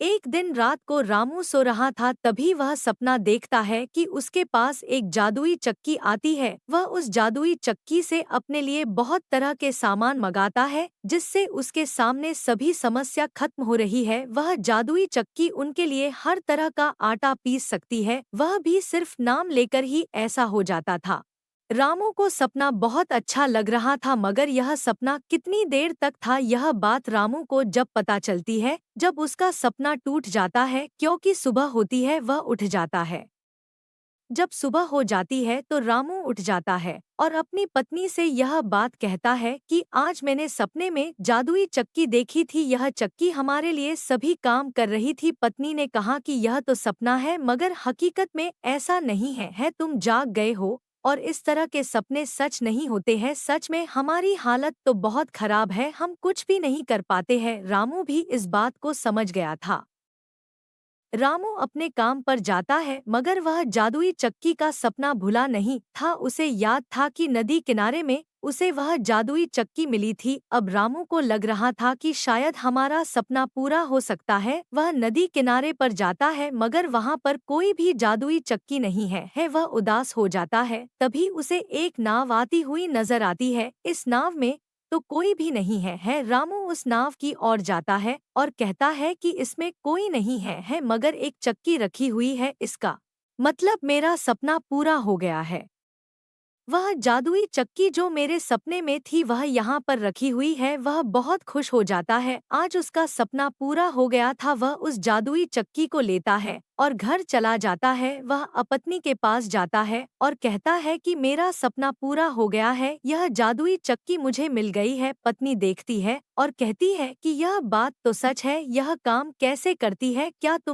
एक दिन रात को रामू सो रहा था, तभी वह सपना देखता है कि उसके पास एक जादुई चक्की आती है। वह उस जादुई चक्की से अपने लिए बहुत तरह के सामान मंगाता है, जिससे उसके सामने सभी समस्या खत्म हो रही है। वह जादुई चक्की उनके लिए हर तरह का आटा पीस सकती है, वह भी सिर्फ नाम लेकर ही ऐसा हो जाता था। रामू को सपना बहुत अच्छा लग रहा था, मगर यह सपना कितनी देर तक था, यह बात रामू को जब पता चलती है, जब उसका सपना टूट जाता है। क्योंकि सुबह होती है, वह उठ जाता है। जब सुबह हो जाती है तो रामू उठ जाता है और अपनी पत्नी से यह बात कहता है कि आज मैंने सपने में जादुई चक्की देखी थी, यह चक्की हमारे लिए सभी काम कर रही थी। पत्नी ने कहा कि यह तो सपना है, मगर हकीकत में ऐसा नहीं है, तुम जाग गए हो और इस तरह के सपने सच नहीं होते हैं। सच में हमारी हालत तो बहुत खराब है, हम कुछ भी नहीं कर पाते हैं। रामू भी इस बात को समझ गया था। रामू अपने काम पर जाता है, मगर वह जादुई चक्की का सपना भुला नहीं था। उसे याद था कि नदी किनारे में उसे वह जादुई चक्की मिली थी। अब रामू को लग रहा था कि शायद हमारा सपना पूरा हो सकता है। वह नदी किनारे पर जाता है, मगर वहाँ पर कोई भी जादुई चक्की नहीं है। वह उदास हो जाता है। तभी उसे एक नाव आती हुई नजर आती है। इस नाव में तो कोई भी नहीं है। रामू उस नाव की ओर जाता है और कहता है कि इसमें कोई नहीं है, मगर एक चक्की रखी हुई है, इसका मतलब मेरा सपना पूरा हो गया है। वह जादुई चक्की जो मेरे सपने में थी, वह यहाँ पर रखी हुई है। वह बहुत खुश हो जाता है, आज उसका सपना पूरा हो गया था। वह उस जादुई चक्की को लेता है और घर चला जाता है। वह अपत्नी के पास जाता है और कहता है कि मेरा सपना पूरा हो गया है, यह जादुई चक्की मुझे मिल गई है। पत्नी देखती है और कहती है कि यह बात तो सच है, यह काम कैसे करती है, क्या तुम